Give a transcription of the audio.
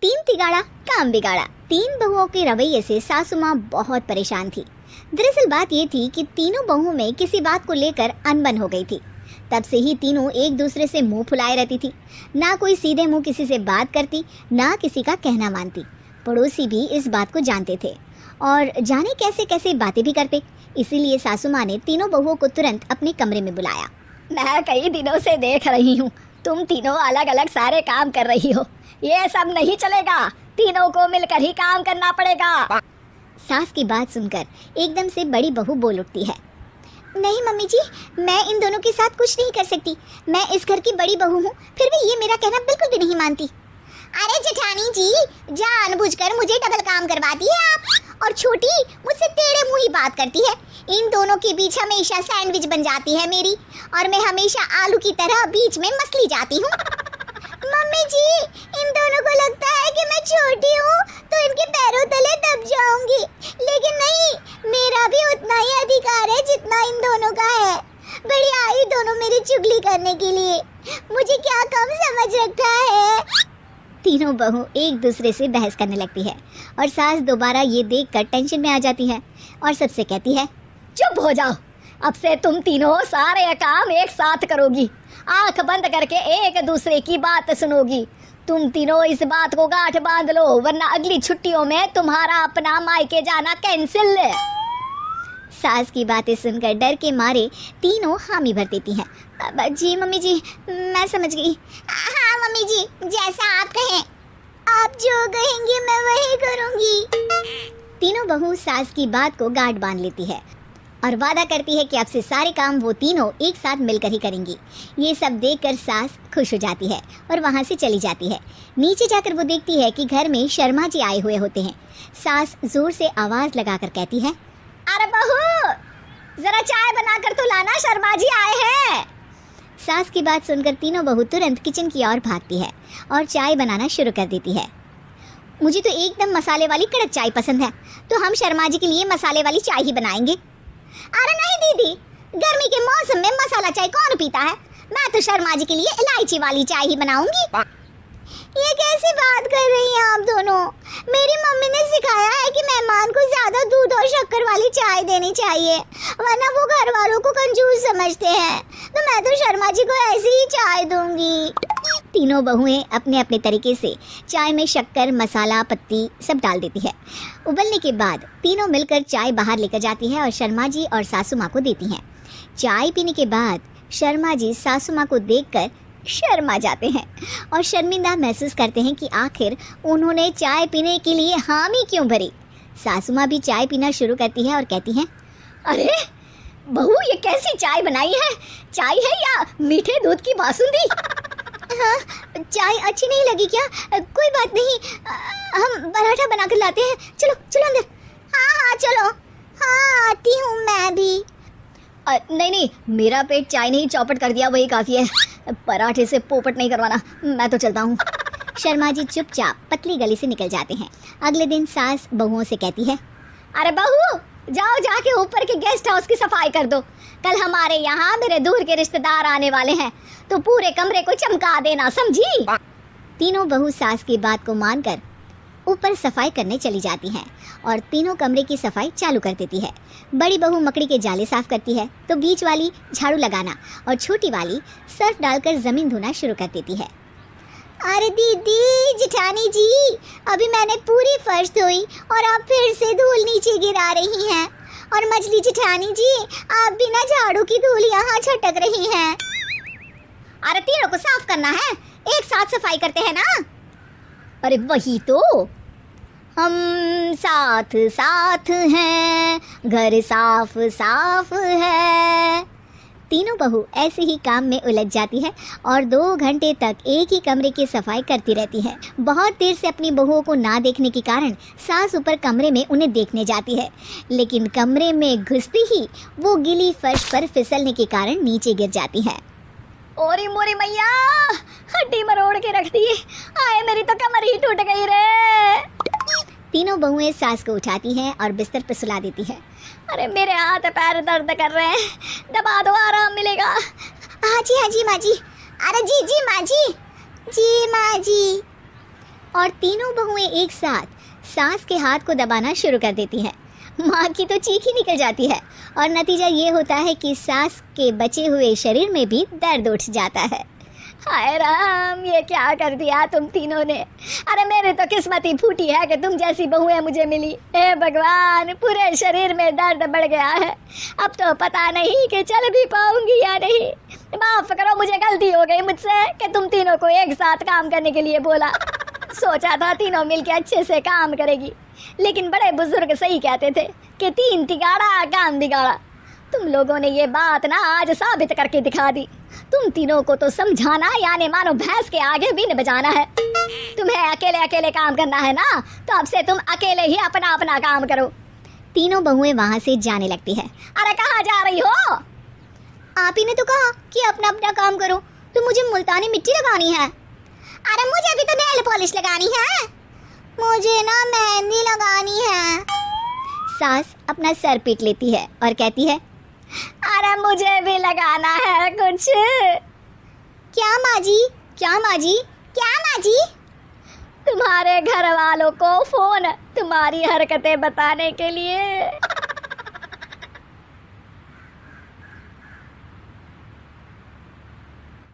तीन तिगाड़ा काम बिगाड़ा। तीन बहुओं के रवैये से सासू माँ बहुत परेशान थी। दरअसल बात ये थी कि तीनों बहुओं में किसी बात को लेकर अनबन हो गई थी। तब से ही तीनों एक दूसरे से मुंह फुलाए रहती थी। ना कोई सीधे मुंह किसी से बात करती, ना किसी का कहना मानती। पड़ोसी भी इस बात को जानते थे और जाने कैसे कैसे बातें भी करते। इसीलिए सासू माँ ने तीनों बहुओं को तुरंत अपने कमरे में बुलाया। मैं कई दिनों से देख रही हूँ तुम तीनों अलग अलग सारे काम कर रही हो। ये सब नहीं चलेगा, तीनों को मिलकर ही काम करना पड़ेगा। सास की बात सुनकर एकदम से बड़ी बहू बोल उठती है। नहीं मम्मी जी, मैं इन दोनों के साथ कुछ नहीं कर सकती। मैं इस घर की बड़ी बहू हूँ, फिर भी ये मेरा कहना बिल्कुल भी नहीं मानती। अरे जेठानी जी, जानबूझकर मुझे डबल काम करवाती है आप। और छोटी मुझसे टेढ़े मुंह ही बात करती है। इन दोनों के बीच हमेशा सैंडविच बन जाती है मेरी, और मैं हमेशा आलू की तरह बीच में मसली जाती हूँ। मम्मी जी, इन दोनों को लगता है कि मैं छोटी हूँ तो इनके पैरों तले दब जाऊंगी, लेकिन नहीं, मेरा भी उतना ही अधिकार है जितना इन दोनों का है। बड़ी आई दोनों मेरी चुगली करने के लिए, मुझे क्या कम समझ रखा है। तीनों बहू एक दूसरे से बहस करने लगती है और सास दोबारा ये देखकर टेंशन में आ जाती है और सबसे कहती है, चुप हो जाओ, अब से तुम तीनों सारे काम एक साथ करोगी। आंख बंद करके एक दूसरे की बात सुनोगी। तुम तीनों इस बात को गांठ बांध लो, वरना अगली छुट्टियों में तुम्हारा अपना मायके जाना कैंसिल। सास की बातें सुनकर डर के मारे तीनों हामी भर देती हैं। जी मम्मी जी, मैं समझ गई। हाँ मम्मी जी, जैसा आप कहें, आप जो कहेंगी मैं वही करूंगी। तीनों बहू सास की बात को गांठ बांध लेती है और वादा करती है कि अब से सारे काम वो तीनों एक साथ मिलकर ही करेंगी। ये सब देखकर सास खुश हो जाती है और वहाँ से चली जाती है। नीचे जाकर वो देखती है कि घर में शर्मा जी आए हुए होते हैं। सास जोर से आवाज़ लगाकर कहती है, अरे बहू, जरा चाय बनाकर तो लाना, शर्मा जी आए हैं। सास की बात सुनकर तीनों बहू तुरंत किचन की ओर भागती है और चाय बनाना शुरू कर देती है। मुझे तो एकदम मसाले वाली कड़क चाय पसंद है, तो हम शर्मा जी के लिए मसाले वाली चाय ही बनाएंगे। अरे नहीं दीदी, गर्मी के मौसम में मसाला चाय कौन पीता है? मैं तो शर्मा जी के लिए इलायची वाली चाय ही बनाऊंगी। ये कैसी बात कर रही हैं आप दोनों? मेरी मम्मी ने सिखाया है कि मेहमान को ज्यादा दूध और शक्कर वाली चाय देनी चाहिए, वरना वो घर वालों को कंजूस समझते हैं। तो मैं तो शर्मा जी को ऐसी ही चाय दूंगी। तीनों बहुएं अपने अपने तरीके से चाय में शक्कर, मसाला, पत्ती सब डाल देती है। उबलने के बाद तीनों मिलकर चाय बाहर लेकर जाती है और शर्मा जी और सासू माँ को देती हैं। चाय पीने के बाद शर्मा जी सासू माँ को देखकर शर्मा जाते हैं और शर्मिंदा महसूस करते हैं कि आखिर उन्होंने चाय पीने के लिए हामी क्यों भरी। सासू माँ भी चाय पीना शुरू करती है और कहती हैं, अरे बहू, ये कैसी चाय बनाई है? चाय है या मीठे दूध की बासुंदी? हाँ, चाय अच्छी नहीं लगी क्या? कोई बात नहीं, हम पराठा बनाकर लाते हैं। चलो चलो अंदर। हाँ चलो। हाँ आती हूँ मैं भी। नहीं, मेरा पेट चाय ने ही चौपट कर दिया, वही काफ़ी है। पराठे से पोपट नहीं करवाना, मैं तो चलता हूँ। शर्मा जी चुपचाप पतली गली से निकल जाते हैं। अगले दिन सास बहुओं से कहती है, अरे बहू, जाओ जाके ऊपर के गेस्ट हाउस की सफाई कर दो। कल हमारे यहाँ मेरे दूर के रिश्तेदार आने वाले हैं, तो पूरे कमरे को चमका देना, समझी? तीनों बहू सास की बात को मानकर ऊपर सफाई करने चली जाती हैं और तीनों कमरे की सफाई चालू कर देती है। बड़ी बहू मकड़ी के जाले साफ करती है, तो बीच वाली झाड़ू लगाना और छोटी वाली सर्फ डालकर ज़मीन धोना शुरू कर देती है। अरे दीदी, जेठानी जी, अभी मैंने पूरी फर्श धोई और आप फिर से धूल नीचे गिरा रही हैं। और मछली जेठानी जी, आप बिना झाड़ू की धूल यहाँ छटक रही हैं। अरे तीनों को साफ करना है, एक साथ सफाई करते हैं ना। अरे वही तो, हम साथ साथ हैं, घर साफ साफ है। तीनों बहू ऐसे ही काम में उलझ जाती है और 2 घंटे तक एक ही कमरे की सफाई करती रहती है। बहुत देर से अपनी बहुओं को ना देखने के कारण सास ऊपर कमरे में उन्हें देखने जाती है, लेकिन कमरे में घुसती ही वो गीली फर्श पर फिसलने के कारण नीचे गिर जाती है। ओरी मोरी मैया, हड्डी मरोड़ के रख दी। आए, मेरी तो कमर ही टूट गई रे। तीनों बहुएं सास को उठाती हैं और बिस्तर पर सुला देती है। अरे मेरे हाथ पैर दर्द कर रहे हैं, दबा दो, आराम मिलेगा। हाँ जी माँ जी। अरे जी माँ जी, जी माँ जी। और तीनों बहुएं एक साथ सास के हाथ को दबाना शुरू कर देती हैं। माँ की तो चीख ही निकल जाती है और नतीजा ये होता है कि सास के बचे हुए शरीर में भी दर्द उठ जाता है। हाय राम, ये क्या कर दिया तुम तीनों ने। अरे मेरी तो किस्मत ही फूटी है कि तुम जैसी बहुएं मुझे मिली। हे भगवान, पूरे शरीर में दर्द बढ़ गया है। अब तो पता नहीं कि चल भी पाऊंगी या नहीं। माफ करो, मुझे गलती हो गई मुझसे कि तुम तीनों को एक साथ काम करने के लिए बोला। सोचा था तीनों मिलके अच्छे से काम करेगी, लेकिन बड़े बुजुर्ग सही कहते थे कि 3 तिगाड़ा काम बिगाड़ा। तुम लोगों ने ये बात ना आज साबित करके दिखा दी। तुम तीनों को तो समझाना यानी मानो भैंस के आगे बीन बजाना है। तुम्हें अकेले अकेले काम करना है ना, तो अब से तुम अकेले ही अपना अपना काम करो। तीनों बहुएं वहां से जाने लगती है। अरे कहाँ जा रही हो? आप ही ने तो कहा कि अपना अपना काम करो, तो मुझे मुल्तानी मिट्टी लगानी है। अरे मुझे भी तो नेल पॉलिश लगानी है। मुझे ना मेहंदी लगानी है। सास अपना सर पीट लेती है और कहती है, अरे मुझे भी लगाना है कुछ। क्या माँ जी, क्या माँ जी, क्या माँ जी? तुम्हारे घर वालों को फोन तुम्हारी हरकतें बताने के लिए।